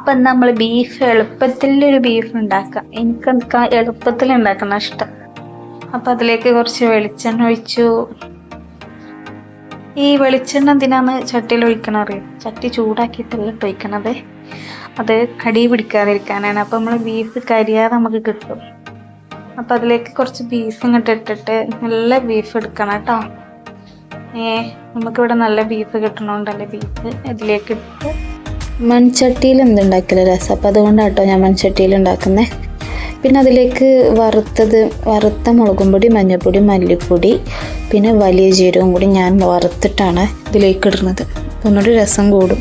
അപ്പം നമ്മൾ beef എളുപ്പത്തിലൊരു beef ഉണ്ടാക്കാം. എനിക്ക് എളുപ്പത്തിൽ ഉണ്ടാക്കണം ഇഷ്ടം. അപ്പം അതിലേക്ക് കുറച്ച് വെളിച്ചെണ്ണ ഒഴിച്ചു. ഈ വെളിച്ചെണ്ണ എന്തിനാന്ന് ചട്ടിയിൽ ഒഴിക്കണം അറിയാം? ചട്ടി ചൂടാക്കിയിട്ടല്ല ഒഴിക്കണത്, അത് കടി പിടിക്കാതിരിക്കാനാണ്. അപ്പം നമ്മൾ ബീഫ് കരിയാതെ നമുക്ക് കിട്ടും. അപ്പം അതിലേക്ക് കുറച്ച് ബീഫ് ഇങ്ങോട്ട് ഇട്ടിട്ട് നല്ല ബീഫ് എടുക്കണം കേട്ടോ. നമുക്കിവിടെ നല്ല ബീഫ് കിട്ടണോണ്ടല്ലേ ബീഫ് ഇതിലേക്ക് ഇട്ട്. മൺചട്ടിയിൽ എന്തുണ്ടാക്കില്ല രസം, അപ്പം അതുകൊണ്ടാണ് കേട്ടോ ഞാൻ മൺചട്ടിയിൽ ഉണ്ടാക്കുന്നത്. പിന്നെ അതിലേക്ക് വറുത്ത മുളകും പൊടി, മഞ്ഞൾപ്പൊടി, മല്ലിപ്പൊടി, പിന്നെ വലിയ ജീരകവും കൂടി ഞാൻ വറുത്തിട്ടാണ് ഇതിലേക്ക് ഇടുന്നത്. അപ്പം ഒന്നുകൂടി രസം കൂടും.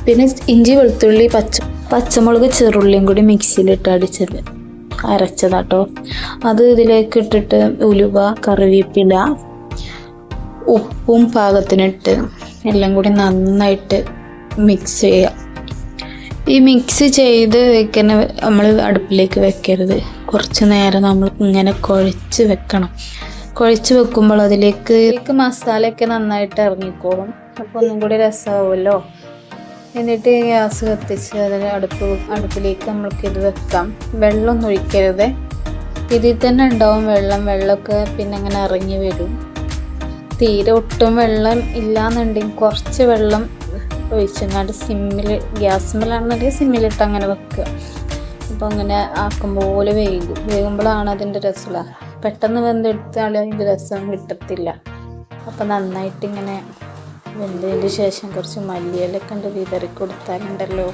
പിന്നെ ഇഞ്ചി, വെളുത്തുള്ളി, പച്ചമുളക്, ചെറുള്ളിയും കൂടി മിക്സിയിലിട്ട് അരച്ചതാട്ടോ. അത് ഇതിലേക്ക് ഇട്ടിട്ട് ഉലുവ, കറിവേപ്പില, ഉപ്പും പാകത്തിനിട്ട് എല്ലാം കൂടി നന്നായിട്ട് മിക്സ് ചെയ്യുക. ഈ മിക്സ് ചെയ്ത് വെക്കുന്ന നമ്മൾ അടുപ്പിലേക്ക് വെക്കരുത്. കുറച്ച് നേരം നമ്മൾ ഇങ്ങനെ കുഴച്ച് വെക്കണം. കുഴച്ച് വെക്കുമ്പോൾ അതിലേക്ക് മസാലയൊക്കെ നന്നായിട്ട് ഇറങ്ങിക്കോളും. അപ്പോൾ ഒന്നും കൂടി രസമാവുമല്ലോ. എന്നിട്ട് ഗ്യാസ് കത്തിച്ച് അതിന് അടുപ്പിലേക്ക് നമ്മൾക്ക് ഇത് വെക്കാം. വെള്ളമൊന്നും ഒഴിക്കരുത്. ഇതിൽ തന്നെ ഉണ്ടാവും വെള്ളമൊക്കെ പിന്നെ അങ്ങനെ ഇറങ്ങി വരും. തീരെ ഒട്ടും വെള്ളം ഇല്ലാന്നുണ്ടെങ്കിൽ കുറച്ച് വെള്ളം ഒഴിച്ചങ്ങാണ്ട് ഗ്യാസിന്മേലാണെന്നുണ്ടെങ്കിൽ സിമ്മിലിട്ട് അങ്ങനെ വെക്കുക. അപ്പോൾ അങ്ങനെ ആക്കുമ്പോൾ വേകുമ്പോഴാണ് അതിൻ്റെ രസമുള്ള. പെട്ടെന്ന് വെന്തെടുത്താൽ അതിൻ്റെ രസം കിട്ടത്തില്ല. അപ്പോൾ നന്നായിട്ട് ഇങ്ങനെ വെന്തതിന് ശേഷം കുറച്ച് മല്ലിയിലൊക്കെ ഉണ്ട് വിതറി കൊടുത്താലുണ്ടല്ലോ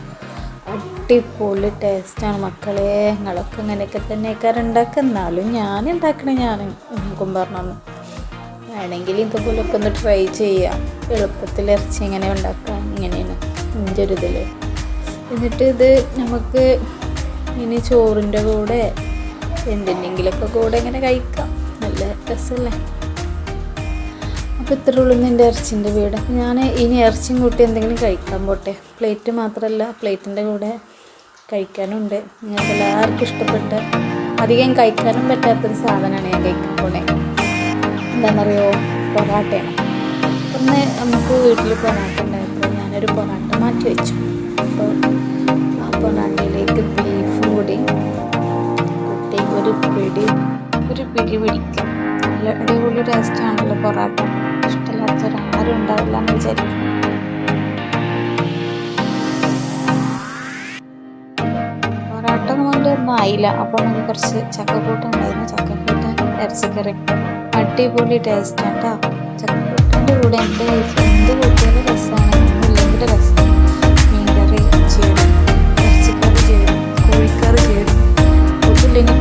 അടിപൊളി ടേസ്റ്റാണ് മക്കളെ. നിങ്ങളൊക്കെ ഇങ്ങനെയൊക്കെ തന്നെയൊക്കെ ഉണ്ടാക്കുക. എന്നാലും ഞാൻ ഉണ്ടാക്കണേ നിങ്ങൾക്കും പറഞ്ഞു. വേണമെങ്കിൽ ഇതുപോലൊക്കെ ഒന്ന് ട്രൈ ചെയ്യാം. എളുപ്പത്തിൽ ഇറച്ചി എങ്ങനെ ഉണ്ടാക്കാം, ഇങ്ങനെയാണ് എൻ്റെ ഒരു ഇതിൽ. എന്നിട്ട് ഇത് നമുക്ക് ഇനി ചോറിൻ്റെ കൂടെ എന്തിൻ്റെങ്കിലൊക്കെ കൂടെ ഇങ്ങനെ കഴിക്കാം. നല്ല രസമല്ലേ? അപ്പോൾ ഇത്ര ഉള്ളൂ എൻ്റെ ഇറച്ചിൻ്റെ വീട്. ഞാൻ ഇനി ഇറച്ചിയും കൂട്ടി എന്തെങ്കിലും കഴിക്കാൻ പോട്ടെ. പ്ലേറ്റ് മാത്രമല്ല, പ്ലേറ്റിൻ്റെ കൂടെ കഴിക്കാനുണ്ട്. നിങ്ങൾക്ക് എല്ലാവർക്കും ഇഷ്ടപ്പെട്ട അധികം കഴിക്കാനും പറ്റാത്തൊരു സാധനമാണ് ഞാൻ കഴിക്കാൻ പോണേ. എന്താണെന്നറിയോ? പൊറാട്ടയാണ്. ഒന്ന് നമുക്ക് വീട്ടിൽ പൊറാട്ട ഉണ്ടായപ്പോൾ ഞാനൊരു പൊറാട്ട മാറ്റി വെച്ചു. അപ്പോൾ ആ പൊറാട്ടയിലേക്ക് ബീഫും കൂടി കുട്ടി ഒരു പിടി പിടിക്കും. നല്ല അടിപൊളി ടേസ്റ്റാണല്ലോ പൊറാട്ട. ഇഷ്ടമില്ലാത്തൊരാരും ഉണ്ടാവില്ല എന്ന് വിചാരിക്കും. പൊറാട്ട കൊണ്ടൊന്നും ആയില്ല. അപ്പോൾ നമുക്ക് കുറച്ച് ചക്കക്കൂട്ട ഉണ്ടായിരുന്നു. ചക്കക്കൂട്ട ഇറച്ചിക്കറി അടിപൊളി ടേസ്റ്റാണ് കേട്ടോ. ചക്കക്കൂട്ടിൻ്റെ കൂടെ എൻ്റെ കൂട്ടിയാലും രസമാണ്, ഒന്നുമില്ലെങ്കിൽ രസം. മീൻകറി ചേരും, ഇറച്ചിക്കറി ചേരും, കോഴിക്കറി ചേരും, ഒന്നുമില്ലെങ്കിൽ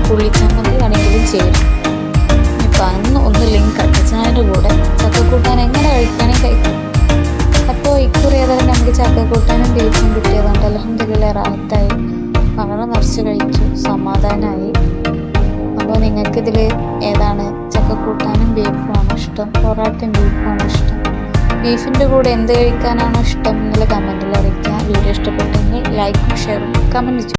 പുള്ളിച്ചമ്മന്തി ആണെങ്കിലും ചേരും. ഇപ്പം ഒന്നുമില്ലെങ്കിൽ കട്ടച്ചായൻ്റെ കൂടെ ചക്കക്കൂട്ടാൻ എങ്ങനെ കഴിക്കുകയാണെങ്കിൽ കഴിക്കും. അപ്പോൾ ഇക്കുറി ഏതായാലും നമുക്ക് ചക്കക്കൂട്ടാനും ബീഫും കിട്ടിയതുകൊണ്ട് അൽഹംദുലില്ലാ റാഹത്തായി വളരെ നിറച്ച് കഴിച്ചു, സമാധാനമായി. അപ്പോൾ നിങ്ങൾക്കിതിൽ ഏതാണ് ചക്കക്കൂട്ടാനും ബീഫുമാണോ ഇഷ്ടം, പൊറാട്ടയും ബീഫുമാണോ ഇഷ്ടം, ബീഫിൻ്റെ കൂടെ എന്ത് കഴിക്കാനാണോ ഇഷ്ടം എന്നുള്ള കമൻറ്റിൽ അറിയിക്കുക. വീഡിയോ ഇഷ്ടപ്പെട്ടെങ്കിൽ ലൈക്കും ഷെയറും കമൻറ്റ്